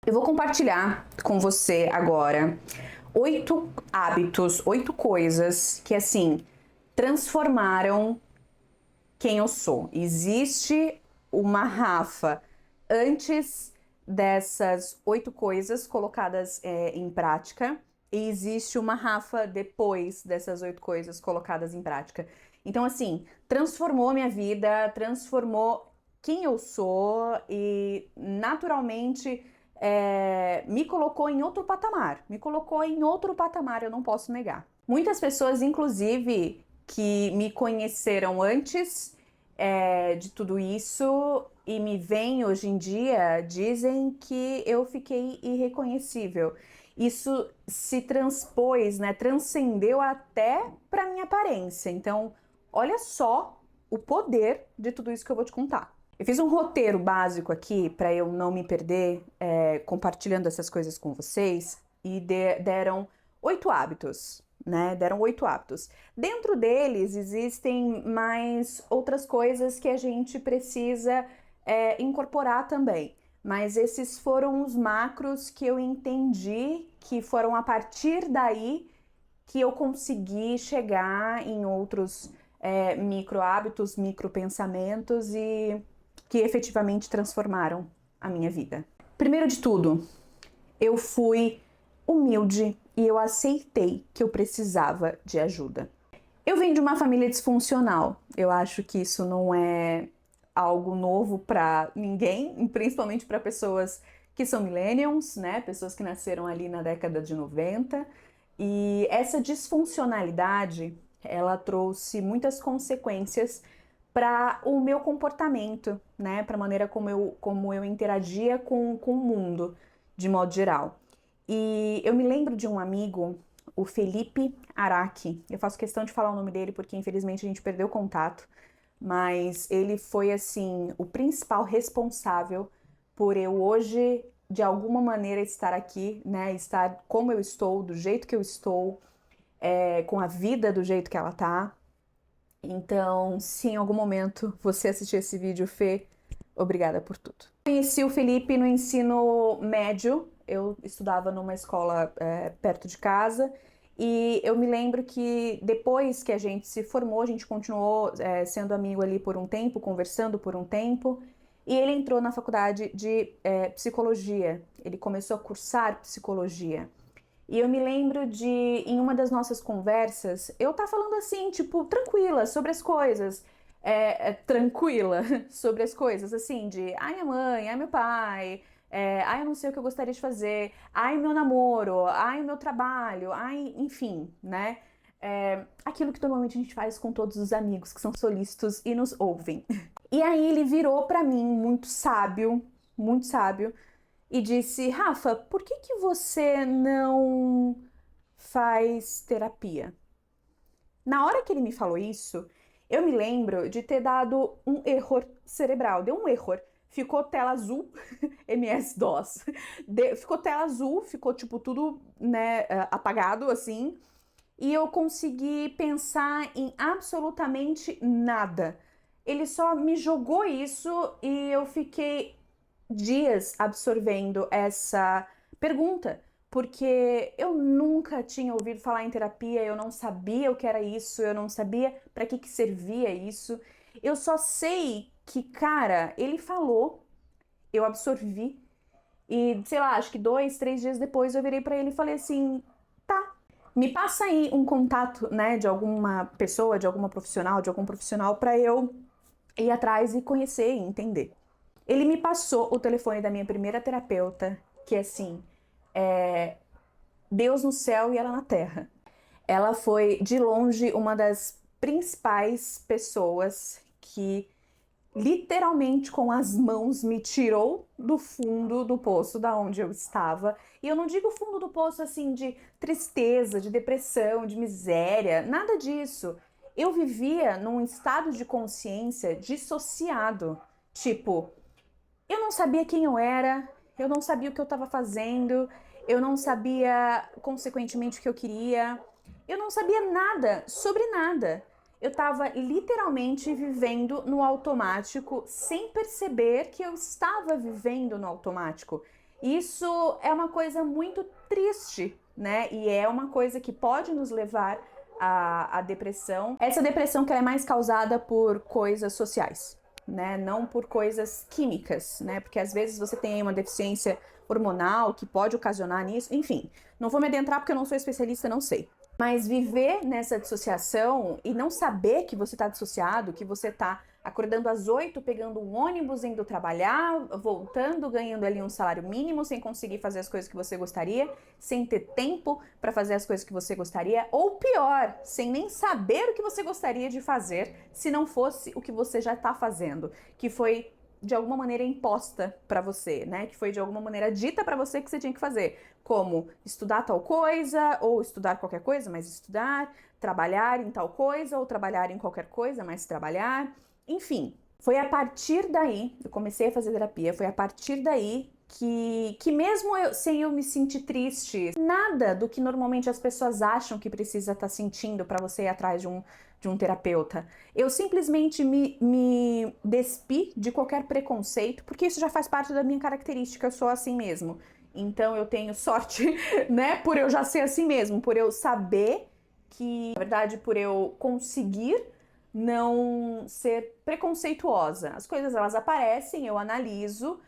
Eu vou compartilhar com você agora 8 hábitos, 8 coisas que, assim, transformaram quem eu sou. Existe uma Rafa antes dessas 8 coisas colocadas em prática e existe uma Rafa depois dessas 8 coisas colocadas em prática. Então, assim, transformou minha vida, transformou quem eu sou e naturalmente me colocou em outro patamar. Me colocou em outro patamar, eu não posso negar. Muitas pessoas, inclusive, que me conheceram antes de tudo isso e me veem hoje em dia, dizem que eu fiquei irreconhecível. Isso se transpôs, né, transcendeu até para minha aparência. Então, olha só o poder de tudo isso que eu vou te contar. Eu fiz um roteiro básico aqui para eu não me perder compartilhando essas coisas com vocês e deram 8 hábitos, né? Deram 8 hábitos. Dentro deles existem mais outras coisas que a gente precisa incorporar também. Mas esses foram os macros que eu entendi que foram a partir daí que eu consegui chegar em outros micro hábitos, micro pensamentos e que efetivamente transformaram a minha vida. Primeiro de tudo, eu fui humilde e eu aceitei que eu precisava de ajuda. Eu venho de uma família disfuncional. Eu acho que isso não é algo novo para ninguém, principalmente para pessoas que são millennials, né? Pessoas que nasceram ali na década de 90. E essa disfuncionalidade, ela trouxe muitas consequências para o meu comportamento, né? Para a maneira como eu interagia com o mundo, de modo geral. E eu me lembro de um amigo, o Felipe Araque. Eu faço questão de falar o nome dele porque infelizmente a gente perdeu o contato, mas ele foi assim o principal responsável por eu hoje de alguma maneira estar aqui, né? Estar como eu estou, do jeito que eu estou, com a vida do jeito que ela tá. Então, se em algum momento você assistir esse vídeo, Fê, obrigada por tudo. Conheci o Felipe no ensino médio, eu estudava numa escola perto de casa e eu me lembro que depois que a gente se formou, a gente continuou sendo amigo ali por um tempo, conversando por um tempo, e ele entrou na faculdade de psicologia, ele começou a cursar psicologia. E eu me lembro de, em uma das nossas conversas, eu tá falando assim, tipo, tranquila sobre as coisas. Tranquila sobre as coisas, assim, de ai minha mãe, ai meu pai, ai eu não sei o que eu gostaria de fazer, ai meu namoro, ai meu trabalho, ai, enfim, né? Aquilo que normalmente a gente faz com todos os amigos que são solícitos e nos ouvem. E aí ele virou pra mim muito sábio, e disse: Rafa, por que que você não faz terapia? Na hora que ele me falou isso, eu me lembro de ter dado um erro cerebral. Deu um erro. Ficou tela azul, MS-DOS. Ficou tela azul, ficou tipo tudo, né, apagado assim. E eu consegui pensar em absolutamente nada. Ele só me jogou isso e eu fiquei dias absorvendo essa pergunta, porque eu nunca tinha ouvido falar em terapia, eu não sabia o que era isso, eu não sabia para que servia isso. Eu só sei que, cara, ele falou, eu absorvi e, sei lá, acho que 2, 3 dias depois eu virei para ele e falei assim: tá, me passa aí um contato, né, de alguma pessoa, de alguma profissional, de algum profissional para eu ir atrás e conhecer e entender. Ele me passou o telefone da minha primeira terapeuta, que assim, Deus no céu e ela na terra. Ela foi, de longe, uma das principais pessoas que literalmente com as mãos me tirou do fundo do poço da onde eu estava. E eu não digo fundo do poço assim de tristeza, de depressão, de miséria, nada disso. Eu vivia num estado de consciência dissociado. Tipo, eu não sabia quem eu era, eu não sabia o que eu estava fazendo, eu não sabia, consequentemente, o que eu queria, eu não sabia nada sobre nada. Eu estava literalmente vivendo no automático sem perceber que eu estava vivendo no automático. Isso é uma coisa muito triste, né? E é uma coisa que pode nos levar à depressão. Essa depressão que ela é mais causada por coisas sociais, né? Não por coisas químicas, né? Porque às vezes você tem uma deficiência hormonal que pode ocasionar nisso. Enfim, não vou me adentrar porque eu não sou especialista, não sei. Mas viver nessa dissociação e não saber que você está dissociado, que você está acordando às 8, pegando um ônibus, indo trabalhar, voltando, ganhando ali um salário mínimo, sem conseguir fazer as coisas que você gostaria, sem ter tempo para fazer as coisas que você gostaria, ou pior, sem nem saber o que você gostaria de fazer, se não fosse o que você já está fazendo, que foi de alguma maneira imposta para você, né? Que foi de alguma maneira dita para você que você tinha que fazer, como estudar tal coisa, ou estudar qualquer coisa, mas estudar, trabalhar em tal coisa, ou trabalhar em qualquer coisa, mas trabalhar, enfim. Foi a partir daí, eu comecei a fazer terapia, foi a partir daí que mesmo sem eu me sentir triste, nada do que normalmente as pessoas acham que precisa estar sentindo para você ir atrás de um terapeuta. Eu simplesmente me despi de qualquer preconceito, porque isso já faz parte da minha característica, eu sou assim mesmo. Então eu tenho sorte, né, por eu já ser assim mesmo, por eu saber que, na verdade, por eu conseguir não ser preconceituosa. As coisas elas aparecem, eu analiso,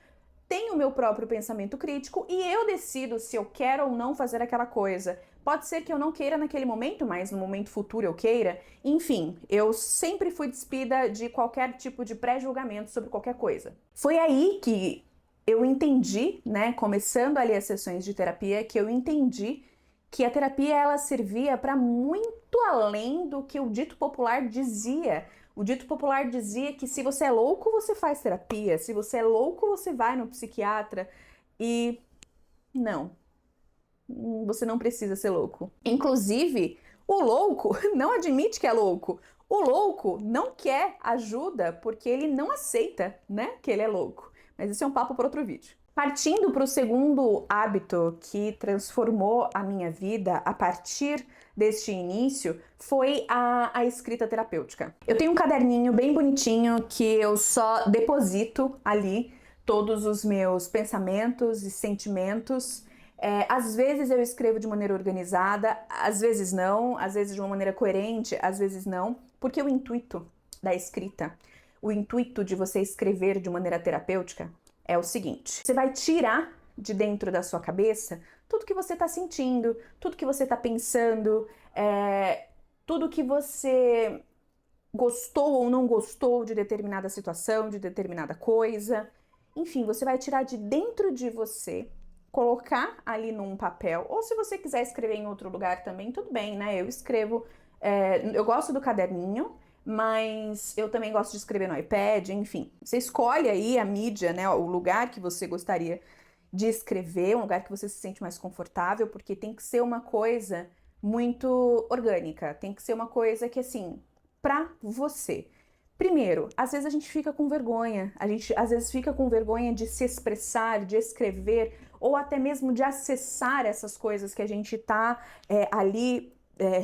tenho o meu próprio pensamento crítico e eu decido se eu quero ou não fazer aquela coisa. Pode ser que eu não queira naquele momento, mas no momento futuro eu queira. Enfim, eu sempre fui despida de qualquer tipo de pré-julgamento sobre qualquer coisa. Foi aí que eu entendi, né, começando ali as sessões de terapia, que eu entendi que a terapia ela servia para muito além do que o dito popular dizia. O dito popular dizia que se você é louco, você faz terapia, se você é louco, você vai no psiquiatra. E não, você não precisa ser louco. Inclusive, o louco não admite que é louco. O louco não quer ajuda porque ele não aceita, né, que ele é louco. Mas isso é um papo para outro vídeo. Partindo para o segundo hábito que transformou a minha vida a partir deste início, foi a escrita terapêutica. Eu tenho um caderninho bem bonitinho que eu só deposito ali todos os meus pensamentos e sentimentos. Às vezes eu escrevo de maneira organizada, às vezes não, às vezes de uma maneira coerente, às vezes não, porque o intuito da escrita, o intuito de você escrever de maneira terapêutica é o seguinte: você vai tirar de dentro da sua cabeça tudo que você está sentindo, tudo que você está pensando, tudo que você gostou ou não gostou de determinada situação, de determinada coisa. Enfim, você vai tirar de dentro de você, colocar ali num papel, ou se você quiser escrever em outro lugar também, tudo bem, né? Eu escrevo, eu gosto do caderninho, mas eu também gosto de escrever no iPad, enfim. Você escolhe aí a mídia, né, o lugar que você gostaria de escrever, um lugar que você se sente mais confortável, porque tem que ser uma coisa muito orgânica, tem que ser uma coisa que, assim, pra você. Primeiro, às vezes a gente fica com vergonha, a gente às vezes fica com vergonha de se expressar, de escrever, ou até mesmo de acessar essas coisas que a gente tá ali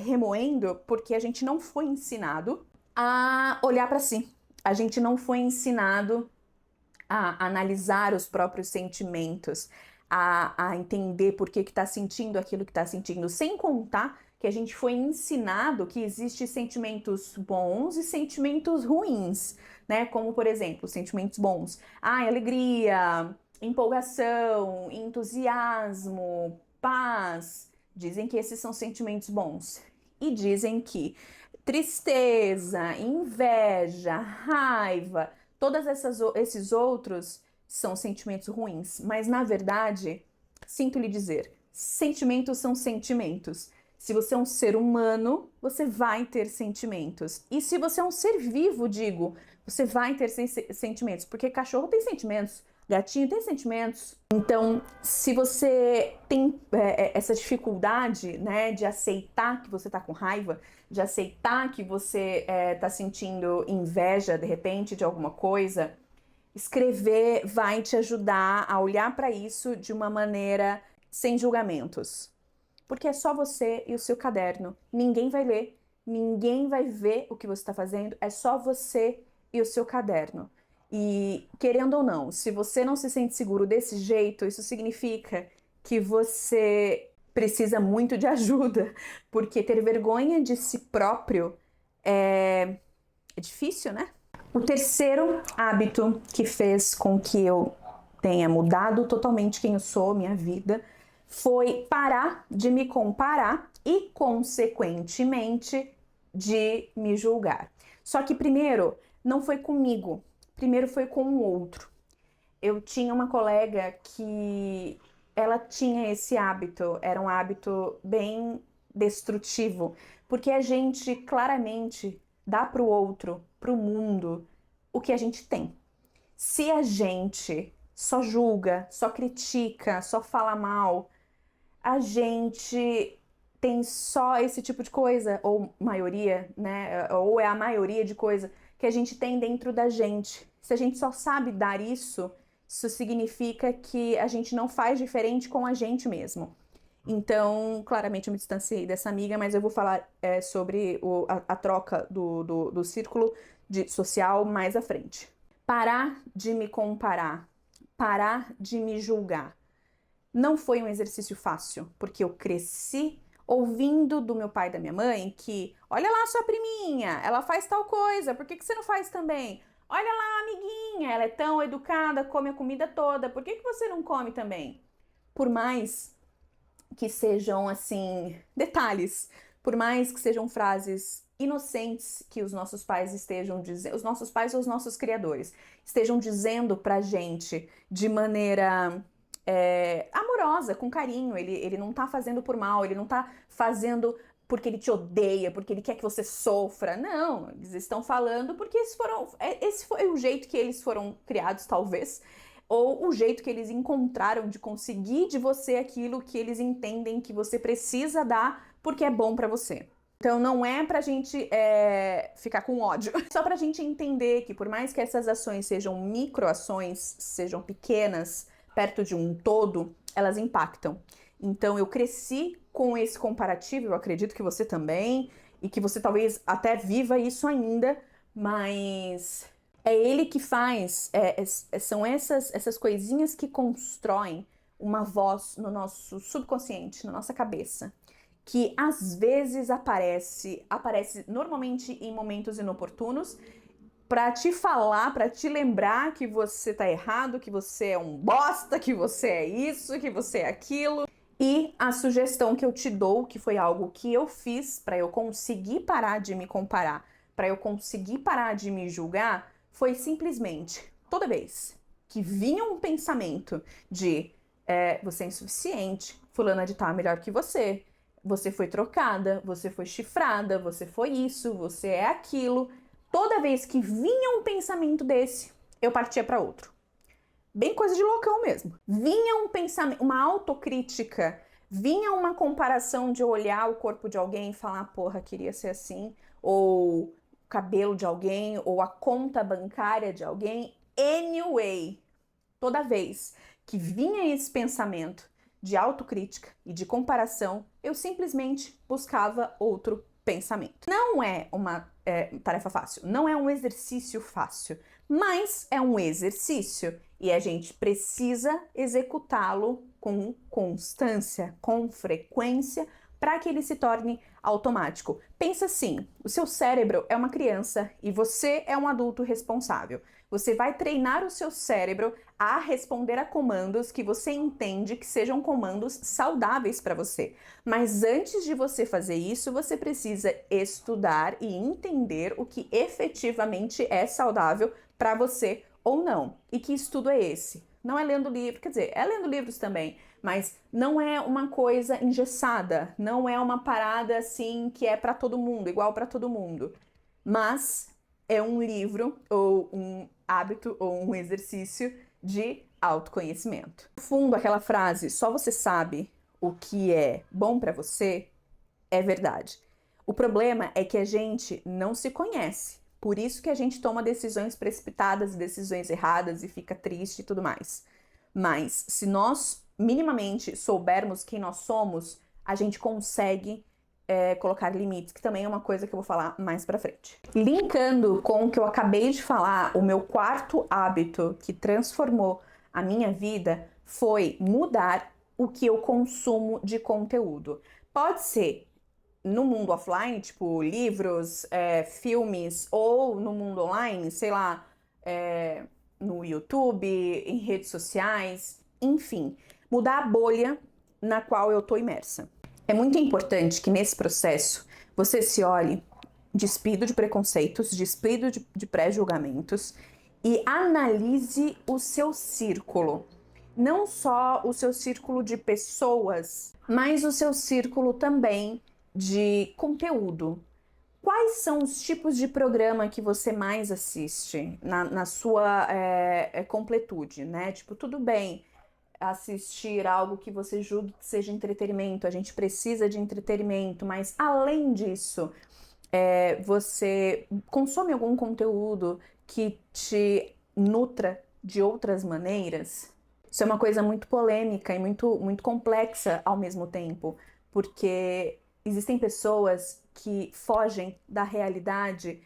remoendo, porque a gente não foi ensinado a olhar para si. A gente não foi ensinado a analisar os próprios sentimentos, a entender por que está sentindo aquilo que está sentindo, sem contar que a gente foi ensinado que existem sentimentos bons e sentimentos ruins, né? Como, por exemplo, sentimentos bons. Alegria, empolgação, entusiasmo, paz. Dizem que esses são sentimentos bons. E dizem que tristeza, inveja, raiva, todos esses outros são sentimentos ruins. Mas, na verdade, sinto lhe dizer, sentimentos são sentimentos. Se você é um ser humano, você vai ter sentimentos. E se você é um ser vivo, digo, você vai ter sentimentos. Porque cachorro tem sentimentos, gatinho tem sentimentos. Então, se você tem essa dificuldade, né, de aceitar que você tá com raiva, de aceitar que você tá sentindo inveja, de repente, de alguma coisa, escrever vai te ajudar a olhar para isso de uma maneira sem julgamentos. Porque é só você e o seu caderno. Ninguém vai ler, ninguém vai ver o que você está fazendo, é só você e o seu caderno. E, querendo ou não, se você não se sente seguro desse jeito, isso significa que você precisa muito de ajuda, porque ter vergonha de si próprio é difícil, né? O terceiro hábito que fez com que eu tenha mudado totalmente quem eu sou, minha vida, foi parar de me comparar e, consequentemente, de me julgar. Só que primeiro não foi comigo, primeiro foi com o outro. Eu tinha uma colega que ela tinha esse hábito, era um hábito bem destrutivo, porque a gente claramente dá para o outro, para o mundo, o que a gente tem. Se a gente só julga, só critica, só fala mal, a gente tem só esse tipo de coisa, ou maioria, né? Ou é a maioria de coisa que a gente tem dentro da gente. Se a gente só sabe dar isso, isso significa que a gente não faz diferente com a gente mesmo. Então, claramente eu me distanciei dessa amiga, mas eu vou falar sobre a troca do círculo social mais à frente. Parar de me comparar, parar de me julgar. Não foi um exercício fácil, porque eu cresci ouvindo do meu pai e da minha mãe que, olha lá sua priminha, ela faz tal coisa, por que você não faz também? Olha lá a amiguinha, ela é tão educada, come a comida toda, por que você não come também? Por mais que sejam, assim, detalhes, por mais que sejam frases inocentes que os nossos pais estejam dizendo, os nossos pais ou os nossos criadores estejam dizendo pra gente de maneira amorosa, com carinho, ele não tá fazendo por mal, ele não tá fazendo porque ele te odeia, porque ele quer que você sofra. Não, eles estão falando porque esse foi o jeito que eles foram criados, talvez, ou o jeito que eles encontraram de conseguir de você aquilo que eles entendem que você precisa dar porque é bom pra você. Então não é pra gente ficar com ódio, só pra gente entender que por mais que essas ações sejam microações, sejam pequenas, perto de um todo, elas impactam. Então eu cresci com esse comparativo, eu acredito que você também, e que você talvez até viva isso ainda, mas é ele que faz, são essas coisinhas que constroem uma voz no nosso subconsciente, na nossa cabeça, que às vezes aparece normalmente em momentos inoportunos, pra te falar, pra te lembrar que você tá errado, que você é um bosta, que você é isso, que você é aquilo. E a sugestão que eu te dou, que foi algo que eu fiz pra eu conseguir parar de me comparar, pra eu conseguir parar de me julgar, foi simplesmente, toda vez que vinha um pensamento de você é insuficiente, fulana de tal é melhor que você foi trocada, você foi chifrada, você foi isso, você é aquilo. Toda vez que vinha um pensamento desse, eu partia para outro. Bem coisa de loucão mesmo. Vinha um pensamento, uma autocrítica, vinha uma comparação de olhar o corpo de alguém e falar, porra, queria ser assim, ou o cabelo de alguém, ou a conta bancária de alguém. Anyway, toda vez que vinha esse pensamento de autocrítica e de comparação, eu simplesmente buscava outro pensamento. Não é uma tarefa fácil, não é um exercício fácil, mas é um exercício e a gente precisa executá-lo com constância, com frequência, para que ele se torne automático. Pensa assim, o seu cérebro é uma criança e você é um adulto responsável. Você vai treinar o seu cérebro a responder a comandos que você entende que sejam comandos saudáveis para você. Mas antes de você fazer isso, você precisa estudar e entender o que efetivamente é saudável para você ou não. E que estudo é esse? Não é lendo livro, quer dizer, é lendo livros também, mas não é uma coisa engessada, não é uma parada assim que é para todo mundo, igual para todo mundo. Mas é um livro ou um hábito ou um exercício de autoconhecimento. No fundo, aquela frase, só você sabe o que é bom para você, é verdade. O problema é que a gente não se conhece. Por isso que a gente toma decisões precipitadas, decisões erradas e fica triste e tudo mais. Mas se nós minimamente soubermos quem nós somos, a gente consegue colocar limites, que também é uma coisa que eu vou falar mais pra frente. Linkando com o que eu acabei de falar, o meu quarto hábito que transformou a minha vida foi mudar o que eu consumo de conteúdo. Pode ser no mundo offline, tipo livros, filmes, ou no mundo online, sei lá, no YouTube, em redes sociais, enfim, mudar a bolha na qual eu tô imersa. É muito importante que nesse processo você se olhe despido de preconceitos, despido de pré-julgamentos e analise o seu círculo. Não só o seu círculo de pessoas, mas o seu círculo também de conteúdo. Quais são os tipos de programa que você mais assiste na sua completude, né? Tipo, tudo bem assistir algo que você julgue que seja entretenimento, a gente precisa de entretenimento, mas além disso, você consome algum conteúdo que te nutra de outras maneiras? Isso é uma coisa muito polêmica e muito complexa ao mesmo tempo, porque existem pessoas que fogem da realidade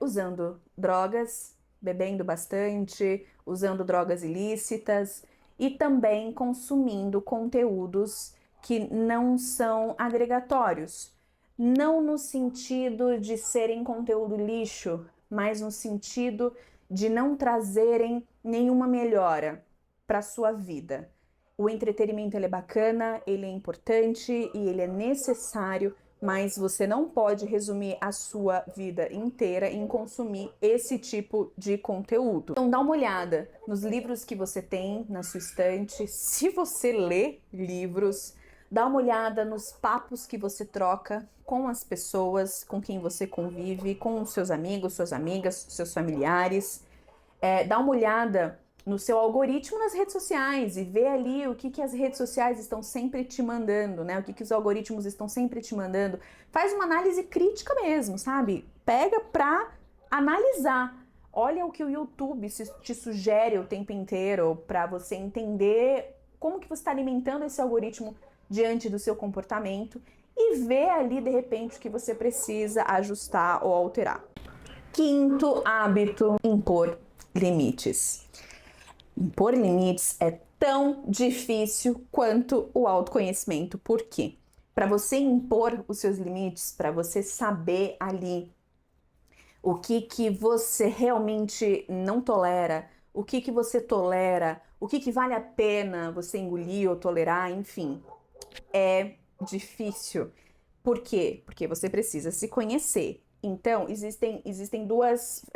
usando drogas, bebendo bastante, usando drogas ilícitas e também consumindo conteúdos que não são agregatórios. Não no sentido de serem conteúdo lixo, mas no sentido de não trazerem nenhuma melhora para sua vida. O entretenimento ele é bacana, ele é importante e ele é necessário, mas você não pode resumir a sua vida inteira em consumir esse tipo de conteúdo. Então dá uma olhada nos livros que você tem na sua estante, se você lê livros, dá uma olhada nos papos que você troca com as pessoas com quem você convive, com os seus amigos, suas amigas, seus familiares. Dá uma olhada no seu algoritmo nas redes sociais e vê ali o que as redes sociais estão sempre te mandando, né? O que os algoritmos estão sempre te mandando. Faz uma análise crítica mesmo, sabe? Pega pra analisar. Olha o que o YouTube te sugere o tempo inteiro pra você entender como que você está alimentando esse algoritmo diante do seu comportamento e vê ali, de repente, o que você precisa ajustar ou alterar. Quinto hábito, impor limites. Impor limites é tão difícil quanto o autoconhecimento. Por quê? Para você impor os seus limites, para você saber ali o que você realmente não tolera, o que você tolera, o que vale a pena você engolir ou tolerar, enfim, é difícil. Por quê? Porque você precisa se conhecer. Então, existem duas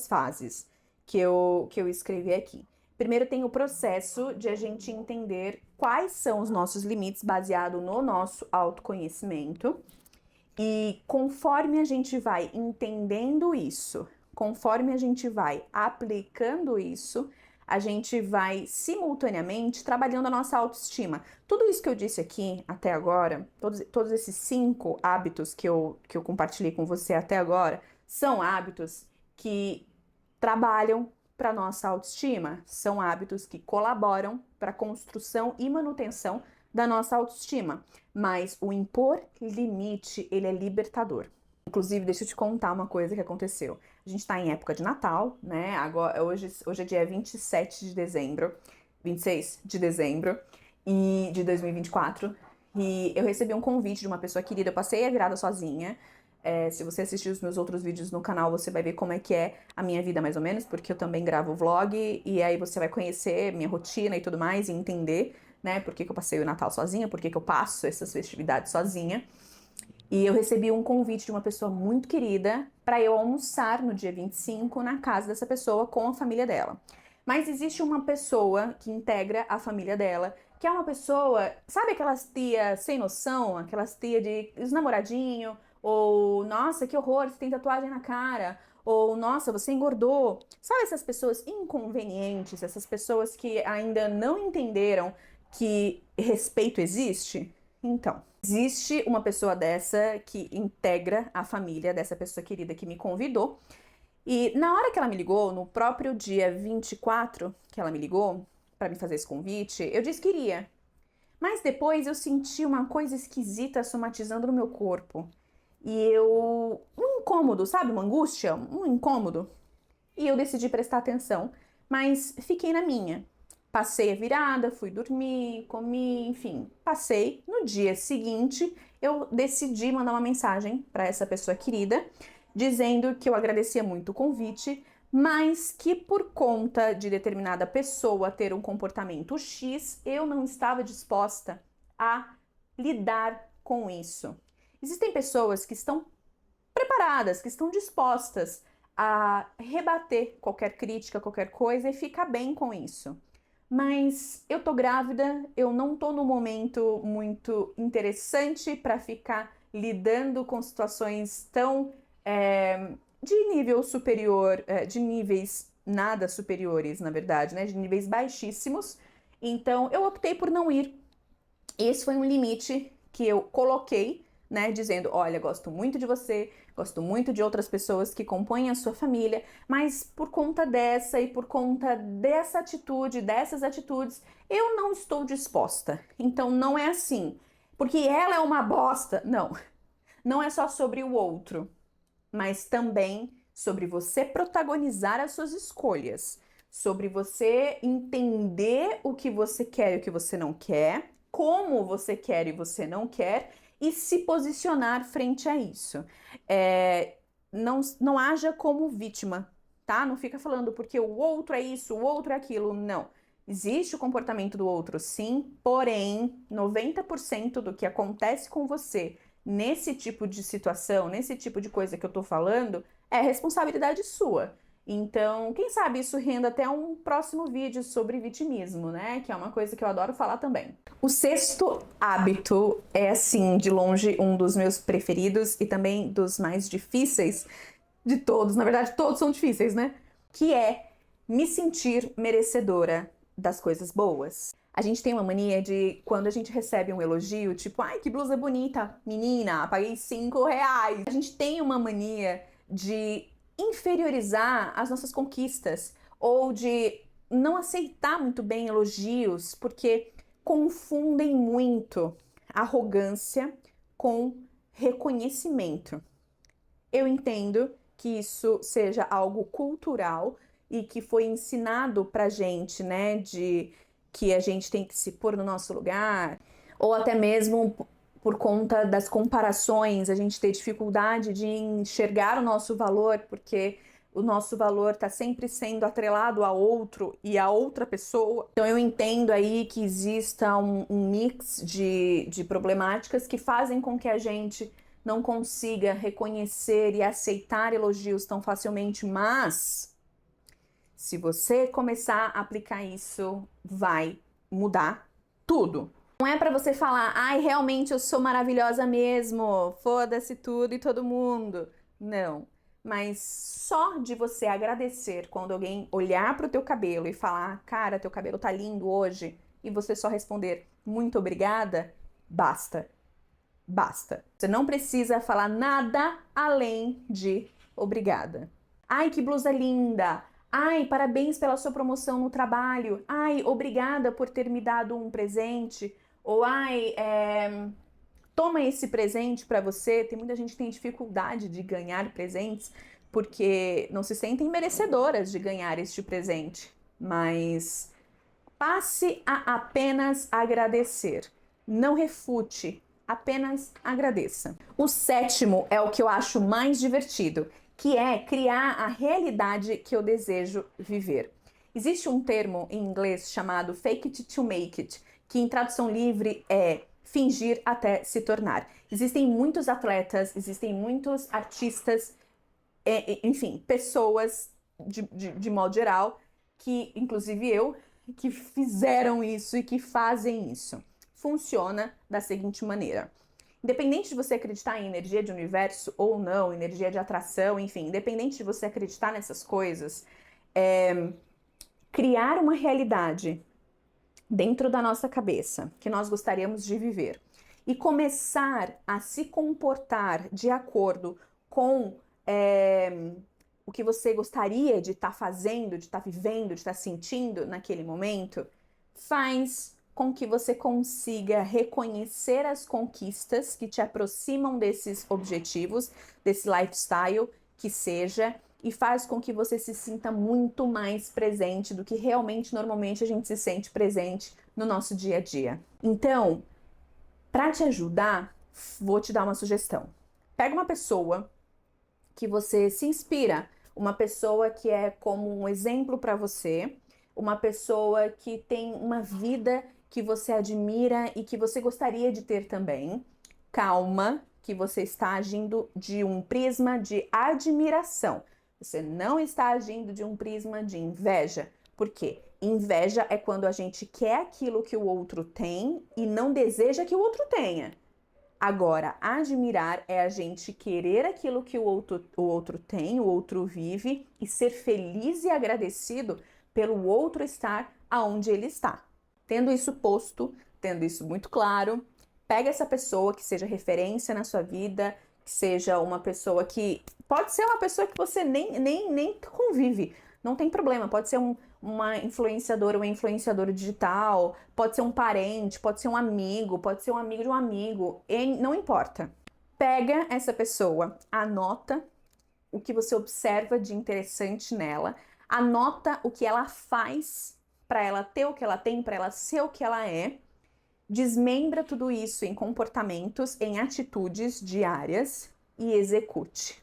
fases que eu escrevi aqui. Primeiro tem o processo de a gente entender quais são os nossos limites baseado no nosso autoconhecimento. E conforme a gente vai entendendo isso, conforme a gente vai aplicando isso, a gente vai simultaneamente trabalhando a nossa autoestima. Tudo isso que eu disse aqui até agora, todos esses 5 hábitos que eu compartilhei com você até agora, são hábitos que trabalham para nossa autoestima, são hábitos que colaboram para a construção e manutenção da nossa autoestima. Mas o impor limite, ele é libertador. Inclusive, deixa eu te contar uma coisa que aconteceu. A gente tá em época de Natal, né? Agora, hoje é dia 26 de dezembro de 2024. E eu recebi um convite de uma pessoa querida. Eu passei a virada sozinha. Se você assistir os meus outros vídeos no canal, você vai ver como é que é a minha vida mais ou menos, porque eu também gravo vlog. E aí você vai conhecer minha rotina e tudo mais e entender, né? Por que eu passei o Natal sozinha, por que eu passo essas festividades sozinha. E eu recebi um convite de uma pessoa muito querida para eu almoçar no dia 25 na casa dessa pessoa com a família dela. Mas existe uma pessoa que integra a família dela, que é uma pessoa, sabe aquelas tia sem noção, aquelas tia de os namoradinho, ou nossa, que horror, você tem tatuagem na cara, ou nossa, você engordou. Sabe essas pessoas inconvenientes, essas pessoas que ainda não entenderam que respeito existe? Então, existe uma pessoa dessa que integra a família dessa pessoa querida que me convidou. E na hora que ela me ligou, no próprio dia 24 que ela me ligou para me fazer esse convite, eu disse que iria. Mas depois eu senti uma coisa esquisita somatizando no meu corpo. Um incômodo, sabe? Uma angústia, um incômodo. E eu decidi prestar atenção, mas fiquei na minha. Passei a virada, fui dormir, comi, enfim, passei. No dia seguinte, eu decidi mandar uma mensagem para essa pessoa querida, dizendo que eu agradecia muito o convite, mas que por conta de determinada pessoa ter um comportamento X, eu não estava disposta a lidar com isso. Existem pessoas que estão preparadas, que estão dispostas a rebater qualquer crítica, qualquer coisa e ficar bem com isso. Mas eu tô grávida, eu não tô no momento muito interessante para ficar lidando com situações tão de nível superior, de níveis nada superiores, na verdade, né? De níveis baixíssimos. Então eu optei por não ir. Esse foi um limite que eu coloquei, né, dizendo, olha, gosto muito de você, gosto muito de outras pessoas que compõem a sua família, mas por conta dessa e por conta dessa atitude, dessas atitudes, eu não estou disposta. Então não é assim, porque ela é uma bosta. Não, não é só sobre o outro, mas também sobre você protagonizar as suas escolhas, sobre você entender o que você quer e o que você não quer, como você quer e você não quer, e se posicionar frente a isso. Não haja como vítima, tá? Não fica falando porque o outro é isso, o outro é aquilo. Não. Existe o comportamento do outro, sim, porém, 90% do que acontece com você nesse tipo de situação, nesse tipo de coisa que eu tô falando, é responsabilidade sua. Então, quem sabe isso renda até um próximo vídeo sobre vitimismo, né? Que é uma coisa que eu adoro falar também. O sexto hábito é, assim, de longe, um dos meus preferidos e também dos mais difíceis de todos. Na verdade, todos são difíceis, né? Que é me sentir merecedora das coisas boas. A gente tem uma mania de, quando a gente recebe um elogio, tipo, ai, que blusa bonita, menina, paguei R$ 5. A gente tem uma mania de inferiorizar as nossas conquistas ou de não aceitar muito bem elogios, porque confundem muito arrogância com reconhecimento. Eu entendo que isso seja algo cultural e que foi ensinado pra gente, né, de que a gente tem que se pôr no nosso lugar, ou até mesmo por conta das comparações, a gente ter dificuldade de enxergar o nosso valor, porque o nosso valor está sempre sendo atrelado a outro e a outra pessoa. Então eu entendo aí que exista um mix de problemáticas que fazem com que a gente não consiga reconhecer e aceitar elogios tão facilmente, mas se você começar a aplicar isso, vai mudar tudo. Não é pra você falar, ai, realmente eu sou maravilhosa mesmo, foda-se tudo e todo mundo. Não. Mas só de você agradecer quando alguém olhar pro teu cabelo e falar, cara, teu cabelo tá lindo hoje, e você só responder, muito obrigada, basta. Basta. Você não precisa falar nada além de obrigada. Ai, que blusa linda! Ai, parabéns pela sua promoção no trabalho. Ai, obrigada por ter me dado um presente. Ou ai, toma esse presente para você. Tem muita gente que tem dificuldade de ganhar presentes porque não se sentem merecedoras de ganhar este presente. Mas passe a apenas agradecer. Não refute, apenas agradeça. O sétimo é o que eu acho mais divertido, que é criar a realidade que eu desejo viver. Existe um termo em inglês chamado fake it to make it, que em tradução livre é fingir até se tornar. Existem muitos atletas, existem muitos artistas, enfim, pessoas de modo geral, que, inclusive eu, que fizeram isso e que fazem isso. Funciona da seguinte maneira. Independente de você acreditar em energia de universo ou não, energia de atração, enfim, independente de você acreditar nessas coisas, criar uma realidade dentro da nossa cabeça que nós gostaríamos de viver e começar a se comportar de acordo com o que você gostaria de estar fazendo, de estar vivendo, de estar sentindo naquele momento, faz com que você consiga reconhecer as conquistas que te aproximam desses objetivos, desse lifestyle que seja, e faz com que você se sinta muito mais presente do que realmente normalmente a gente se sente presente no nosso dia a dia. Então, para te ajudar, vou te dar uma sugestão. Pega uma pessoa que você se inspira, uma pessoa que é como um exemplo para você, uma pessoa que tem uma vida que você admira e que você gostaria de ter também. Calma, que você está agindo de um prisma de admiração. Você não está agindo de um prisma de inveja. Por quê? Inveja é quando a gente quer aquilo que o outro tem e não deseja que o outro tenha. Agora, admirar é a gente querer aquilo que o outro tem, o outro vive e ser feliz e agradecido pelo outro estar aonde ele está. Tendo isso posto, tendo isso muito claro, pega essa pessoa que seja referência na sua vida, que seja uma pessoa que... Pode ser uma pessoa que você nem convive, não tem problema, pode ser uma influenciadora, um influenciador digital, pode ser um parente, pode ser um amigo de um amigo, não importa. Pega essa pessoa, anota o que você observa de interessante nela, anota o que ela faz para ela ter o que ela tem, para ela ser o que ela é, desmembra tudo isso em comportamentos, em atitudes diárias e execute.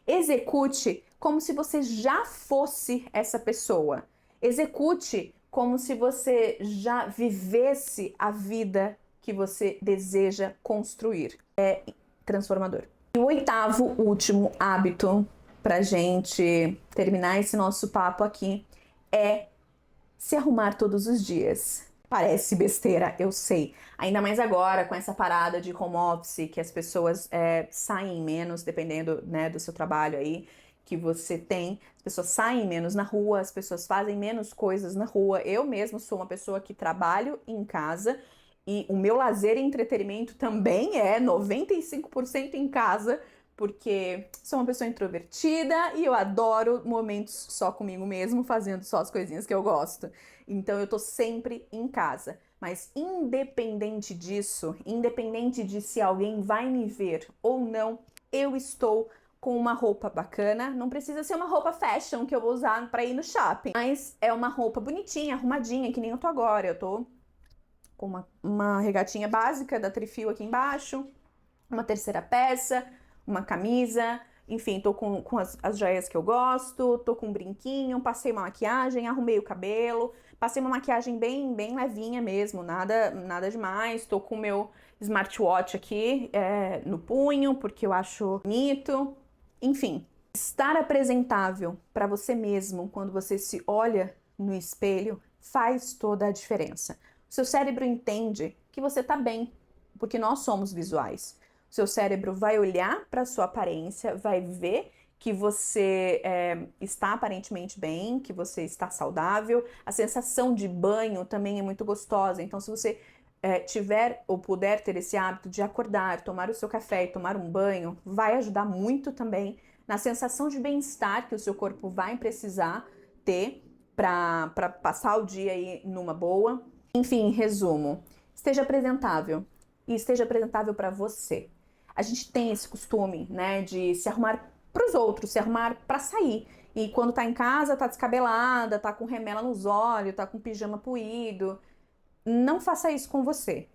Execute como se você já fosse essa pessoa. Execute como se você já vivesse a vida que você deseja construir. É transformador. E o oitavo, último hábito pra gente terminar esse nosso papo aqui é se arrumar todos os dias. Parece besteira, eu sei. Ainda mais agora, com essa parada de home office, que as pessoas saem menos, dependendo, né, do seu trabalho aí, que você tem. As pessoas saem menos na rua, as pessoas fazem menos coisas na rua. Eu mesmo sou uma pessoa que trabalho em casa e o meu lazer e entretenimento também é 95% em casa, porque sou uma pessoa introvertida e eu adoro momentos só comigo mesmo, fazendo só as coisinhas que eu gosto. Então eu tô sempre em casa. Mas independente disso, independente de se alguém vai me ver ou não, eu estou com uma roupa bacana. Não precisa ser uma roupa fashion que eu vou usar para ir no shopping, mas é uma roupa bonitinha, arrumadinha, que nem eu tô agora. Eu tô com uma regatinha básica da Trifil aqui embaixo, uma terceira peça, uma camisa, enfim, tô com as joias que eu gosto, tô com um brinquinho, passei uma maquiagem, arrumei o cabelo, passei uma maquiagem bem levinha mesmo, nada demais, tô com o meu smartwatch aqui no punho, porque eu acho bonito, enfim. Estar apresentável para você mesmo quando você se olha no espelho faz toda a diferença. O seu cérebro entende que você tá bem, porque nós somos visuais. O seu cérebro vai olhar para a sua aparência, vai ver que você está aparentemente bem, que você está saudável. A sensação de banho também é muito gostosa. Então, se você tiver ou puder ter esse hábito de acordar, tomar o seu café e tomar um banho, vai ajudar muito também na sensação de bem-estar que o seu corpo vai precisar ter para passar o dia aí numa boa. Enfim, em resumo, esteja apresentável e esteja apresentável para você. A gente tem esse costume, né, de se arrumar para os outros, se arrumar para sair. E quando tá em casa, tá descabelada, tá com remela nos olhos, tá com pijama puído. Não faça isso com você.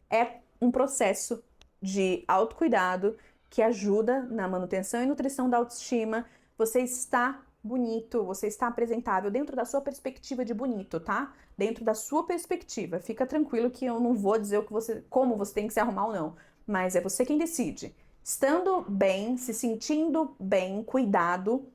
É um processo de autocuidado que ajuda na manutenção e nutrição da autoestima. Você está bonito, você está apresentável dentro da sua perspectiva de bonito, tá? Dentro da sua perspectiva. Fica tranquilo que eu não vou dizer como você tem que se arrumar ou não, mas é você quem decide. Estando bem, se sentindo bem, cuidado,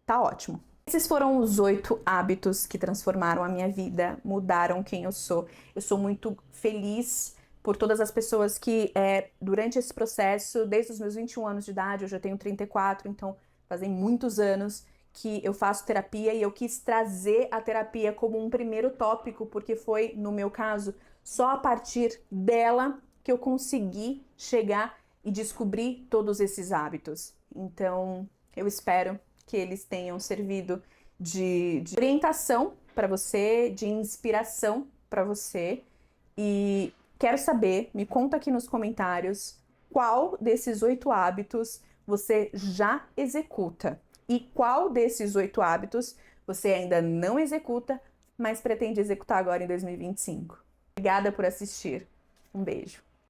tá ótimo. Esses foram os 8 hábitos que transformaram a minha vida, mudaram quem eu sou. Eu sou muito feliz por todas as pessoas que, durante esse processo, desde os meus 21 anos de idade, eu já tenho 34, então fazem muitos anos que eu faço terapia e eu quis trazer a terapia como um primeiro tópico, porque foi, no meu caso, só a partir dela que eu consegui chegar e descobrir todos esses hábitos. Então, eu espero que eles tenham servido de orientação para você, de inspiração para você E quero saber, me conta aqui nos comentários, qual desses 8 hábitos você já executa e qual desses 8 hábitos você ainda não executa, mas pretende executar agora em 2025. Obrigada por assistir. Um beijo.